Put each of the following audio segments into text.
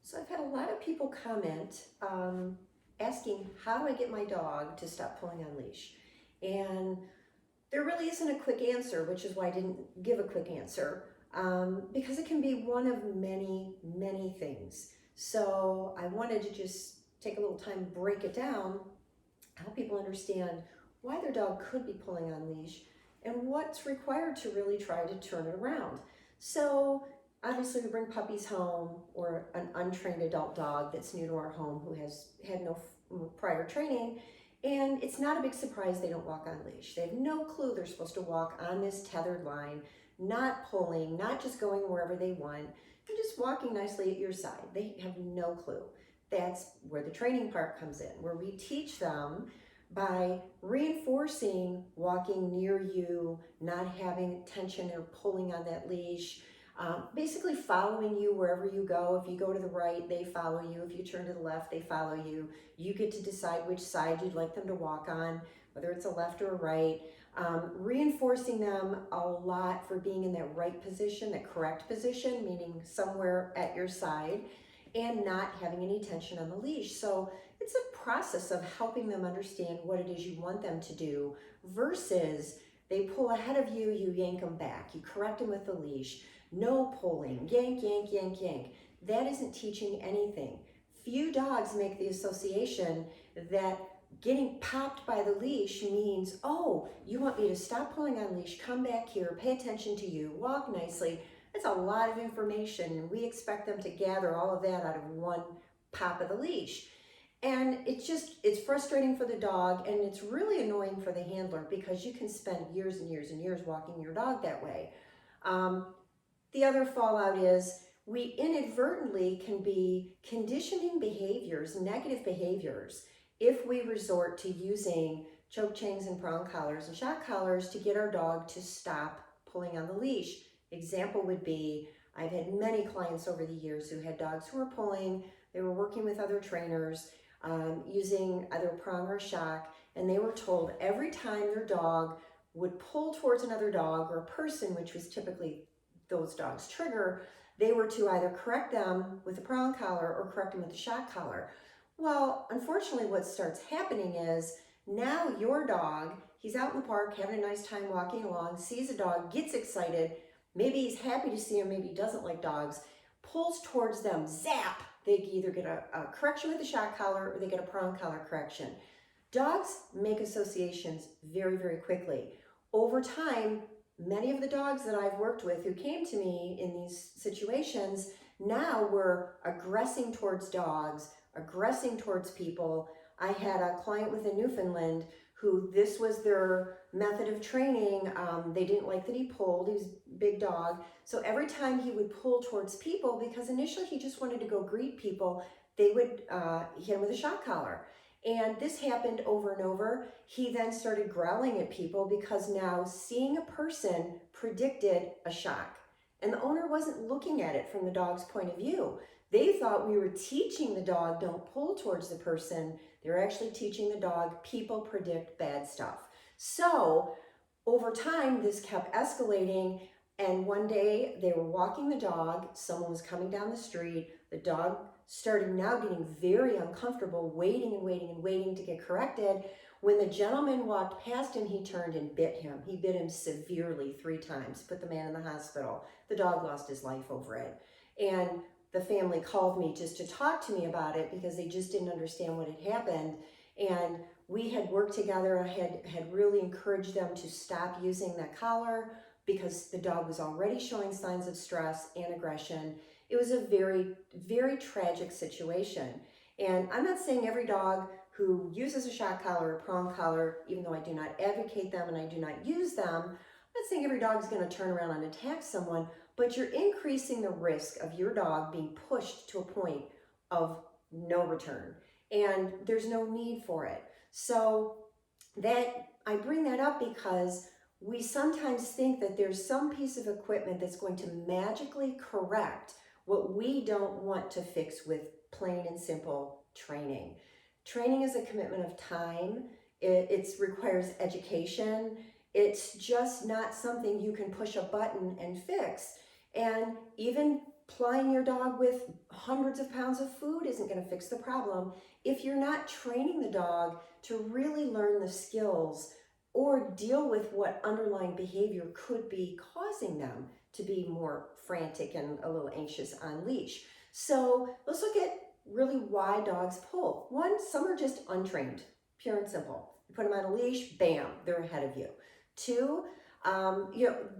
So I've had a lot of people comment asking, how do I get my dog to stop pulling on leash? And there really isn't a quick answer, which is why I didn't give a quick answer, because it can be one of many, many things. So I wanted to just take a little time, break it down, help people understand why their dog could be pulling on leash and what's required to really try to turn it around. So obviously we bring puppies home, or an untrained adult dog that's new to our home who has had no prior training, and it's not a big surprise they don't walk on leash. They have no clue they're supposed to walk on this tethered line, not pulling, not just going wherever they want, and just walking nicely at your side. They have no clue. That's where the training part comes in, where we teach them by reinforcing walking near you, not having tension or pulling on that leash, basically following you wherever you go. If you go to the right, they follow you. If you turn to the left, they follow you. You get to decide which side you'd like them to walk on, whether it's a left or a right. Reinforcing them a lot for being in that right position, that correct position, meaning somewhere at your side, and not having any tension on the leash. So it's a process of helping them understand what it is you want them to do versus they pull ahead of you, you yank them back. You correct them with the leash. No pulling, yank, yank, yank, yank. That isn't teaching anything. Few dogs make the association that getting popped by the leash means, oh, you want me to stop pulling on leash, come back here, pay attention to you, walk nicely. It's a lot of information, and we expect them to gather all of that out of one pop of the leash. And it's frustrating for the dog, and it's really annoying for the handler because you can spend years and years and years walking your dog that way. The other fallout is we inadvertently can be conditioning behaviors, negative behaviors, if we resort to using choke chains and prong collars and shock collars to get our dog to stop pulling on the leash. Example would be, I've had many clients over the years who had dogs who were pulling, they were working with other trainers, using either prong or shock, and they were told every time their dog would pull towards another dog or a person, which was typically those dogs' trigger, they were to either correct them with a prong collar or correct them with a shock collar. Well, unfortunately, what starts happening is now your dog, he's out in the park having a nice time walking along, sees a dog, gets excited, maybe he's happy to see him, maybe he doesn't like dogs, pulls towards them, zap, they either get a correction with a shock collar or they get a prong collar correction. Dogs make associations very, very quickly. Over time, many of the dogs that I've worked with who came to me in these situations now were aggressing towards dogs, aggressing towards people. I had a client with a Newfoundland who this was their method of training. They didn't like that he pulled. He was a big dog. So every time he would pull towards people, because initially he just wanted to go greet people, they would hit him with a shock collar. And this happened over and over. He then started growling at people because now seeing a person predicted a shock. And the owner wasn't looking at it from the dog's point of view. They thought we were teaching the dog don't pull towards the person. They were actually teaching the dog people predict bad stuff. So over time, this kept escalating. And one day they were walking the dog. Someone was coming down the street. The dog started now getting very uncomfortable, waiting and waiting and waiting to get corrected. When the gentleman walked past him, he turned and bit him. He bit him severely 3 times, put the man in the hospital. The dog lost his life over it. And the family called me just to talk to me about it because they just didn't understand what had happened. And we had worked together. I had really encouraged them to stop using that collar because the dog was already showing signs of stress and aggression. It was a very, very tragic situation. And I'm not saying every dog who uses a shock collar or prong collar, even though I do not advocate them and I do not use them, I'm not saying every dog is going to turn around and attack someone, but you're increasing the risk of your dog being pushed to a point of no return. And there's no need for it. So that I bring that up because we sometimes think that there's some piece of equipment that's going to magically correct what we don't want to fix with plain and simple training. Training is a commitment of time. It requires education. It's just not something you can push a button and fix. And even plying your dog with hundreds of pounds of food isn't going to fix the problem if you're not training the dog to really learn the skills or deal with what underlying behavior could be causing them to be more frantic and a little anxious on leash. So let's look at really why dogs pull. One, some are just untrained, pure and simple. You put them on a leash, bam, they're ahead of you. Two,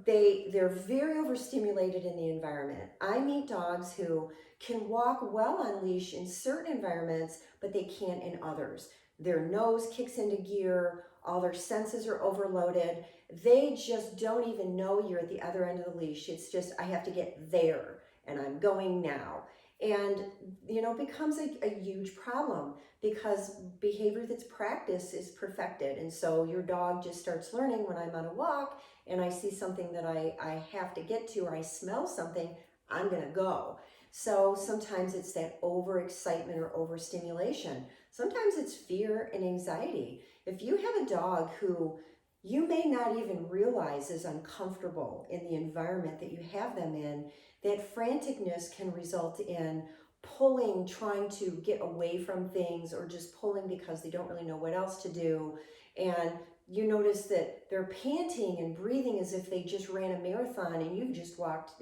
they're very overstimulated in the environment. I meet dogs who can walk well on leash in certain environments, but they can't in others. Their nose kicks into gear, all their senses are overloaded. They just don't even know you're at the other end of the leash. It's just, I have to get there and I'm going now. And, it becomes a huge problem because behavior that's practiced is perfected. And so your dog just starts learning when I'm on a walk and I see something that I have to get to, or I smell something, I'm going to go. So sometimes it's that overexcitement or overstimulation. Sometimes it's fear and anxiety. If you have a dog who you may not even realize is uncomfortable in the environment that you have them in, that franticness can result in pulling, trying to get away from things, or just pulling because they don't really know what else to do. And you notice that they're panting and breathing as if they just ran a marathon and you've just walked,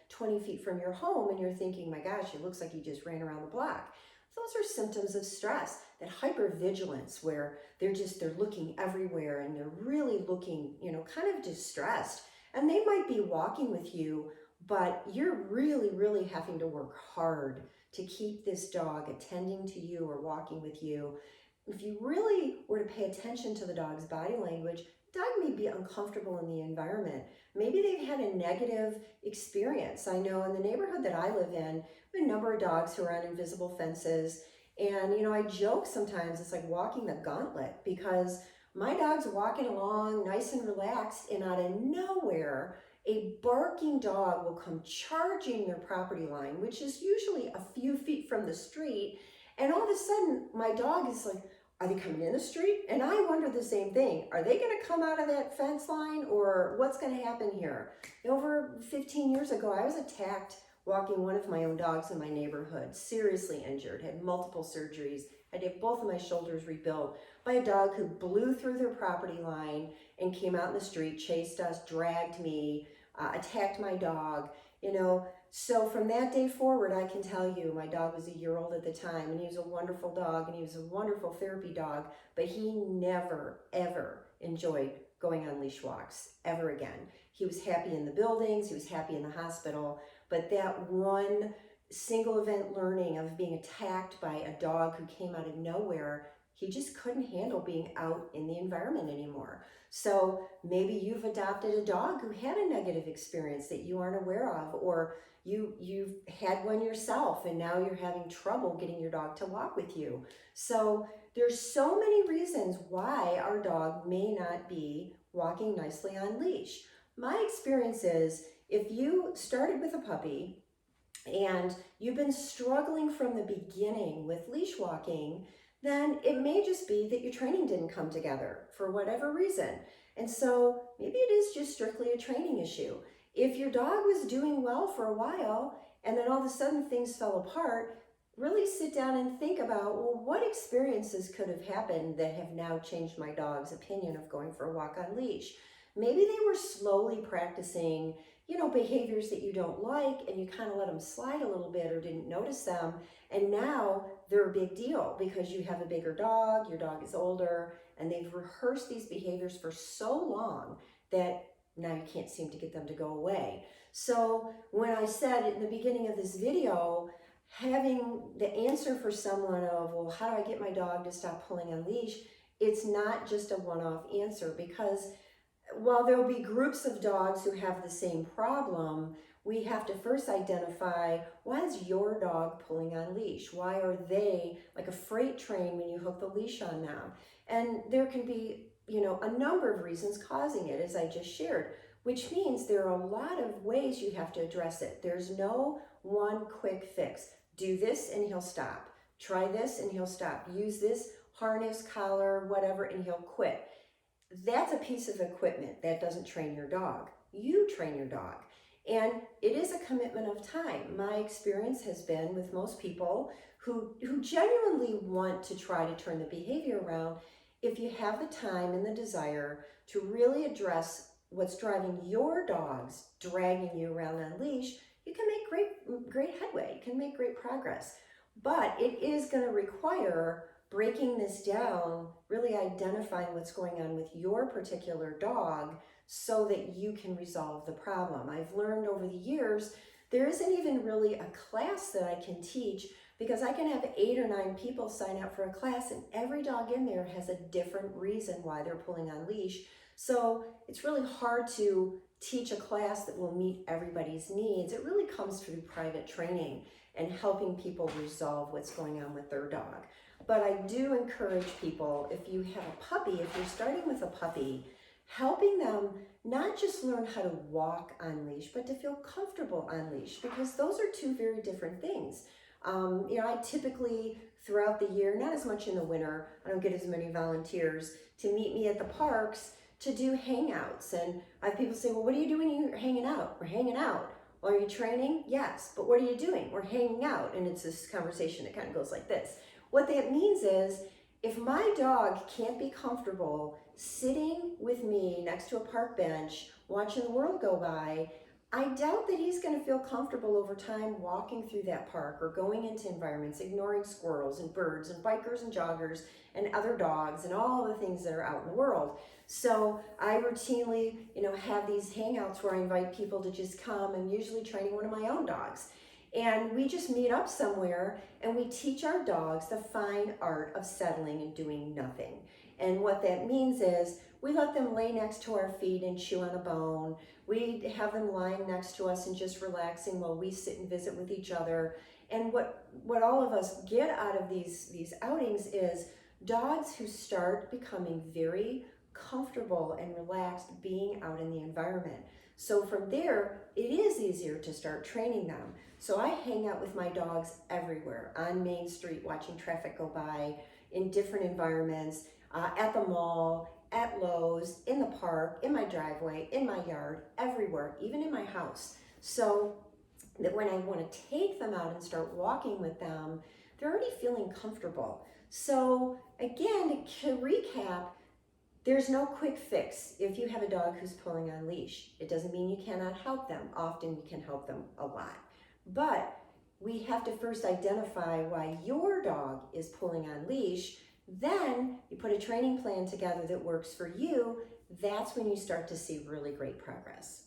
20 feet from your home, and you're thinking, my gosh, it looks like you just ran around the block. Those are symptoms of stress, that hypervigilance where they're looking everywhere and they're really looking, kind of distressed. And they might be walking with you, but you're really, really having to work hard to keep this dog attending to you or walking with you. If you really were to pay attention to the dog's body language, the dog may be uncomfortable in the environment. Maybe they've had a negative experience. I know in the neighborhood that I live in, we have a number of dogs who are on invisible fences. And, I joke sometimes it's like walking the gauntlet, because my dog's walking along nice and relaxed, and out of nowhere, a barking dog will come charging their property line, which is usually a few feet from the street. And all of a sudden, my dog is like, are they coming in the street? And I wonder the same thing. Are they going to come out of that fence line, or what's going to happen here? Over 15 years ago, I was attacked walking one of my own dogs in my neighborhood, seriously injured, had multiple surgeries, had to have both of my shoulders rebuilt, by a dog who blew through their property line and came out in the street, chased us, dragged me, attacked my dog, So from that day forward, I can tell you, my dog was a year old at the time, and he was a wonderful dog, and he was a wonderful therapy dog, but he never, ever enjoyed going on leash walks ever again. He was happy in the buildings, he was happy in the hospital, but that one single event learning of being attacked by a dog who came out of nowhere, he just couldn't handle being out in the environment anymore. So maybe you've adopted a dog who had a negative experience that you aren't aware of, or you've had one yourself and now you're having trouble getting your dog to walk with you. So there's so many reasons why our dog may not be walking nicely on leash. My experience is, if you started with a puppy and you've been struggling from the beginning with leash walking, then it may just be that your training didn't come together for whatever reason. And so maybe it is just strictly a training issue. If your dog was doing well for a while and then all of a sudden things fell apart, really sit down and think about, well, what experiences could have happened that have now changed my dog's opinion of going for a walk on leash? Maybe they were slowly practicing, behaviors that you don't like, and you kind of let them slide a little bit or didn't notice them. And now they're a big deal because you have a bigger dog, your dog is older, and they've rehearsed these behaviors for so long that now you can't seem to get them to go away. So when I said in the beginning of this video, having the answer for someone of, well, how do I get my dog to stop pulling on leash? It's not just a one-off answer, because while there will be groups of dogs who have the same problem, we have to first identify, why is your dog pulling on leash? Why are they like a freight train when you hook the leash on them? And there can be, a number of reasons causing it, as I just shared, which means there are a lot of ways you have to address it. There's no one quick fix. Do this and he'll stop. Try this and he'll stop. Use this harness, collar, whatever, and he'll quit. That's a piece of equipment that doesn't train your dog. You train your dog. And it is a commitment of time. My experience has been with most people who genuinely want to try to turn the behavior around, if you have the time and the desire to really address what's driving your dogs dragging you around on leash, you can make great headway. You can make great progress. But it is going to require breaking this down, really identifying what's going on with your particular dog so that you can resolve the problem. I've learned over the years there isn't even really a class that I can teach, because I can have 8 or 9 people sign up for a class and every dog in there has a different reason why they're pulling on leash. So it's really hard to teach a class that will meet everybody's needs. It really comes through private training and helping people resolve what's going on with their dog. But I do encourage people, if you have a puppy, if you're starting with a puppy, helping them not just learn how to walk on leash, but to feel comfortable on leash, because those are two very different things. I typically, throughout the year, not as much in the winter, I don't get as many volunteers to meet me at the parks to do hangouts. And I have people say, well, what are you doing when you're hanging out? We're hanging out. Well, are you training? Yes. But what are you doing? We're hanging out. And it's this conversation that kind of goes like this. What that means is, if my dog can't be comfortable sitting with me next to a park bench, watching the world go by, I doubt that he's going to feel comfortable over time walking through that park or going into environments, ignoring squirrels and birds and bikers and joggers and other dogs and all the things that are out in the world. So I routinely, have these hangouts where I invite people to just come. I'm usually training one of my own dogs. And we just meet up somewhere and we teach our dogs the fine art of settling and doing nothing. And what that means is we let them lay next to our feet and chew on a bone. We have them lying next to us and just relaxing while we sit and visit with each other. And what all of us get out of these outings is dogs who start becoming very comfortable and relaxed being out in the environment. So from there, it is easier to start training them. So I hang out with my dogs everywhere, on Main Street, watching traffic go by, in different environments, at the mall, at Lowe's, in the park, in my driveway, in my yard, everywhere, even in my house. So that when I want to take them out and start walking with them, they're already feeling comfortable. So again, to recap, there's no quick fix if you have a dog who's pulling on leash. It doesn't mean you cannot help them. Often we can help them a lot. But we have to first identify why your dog is pulling on leash. Then you put a training plan together that works for you. That's when you start to see really great progress.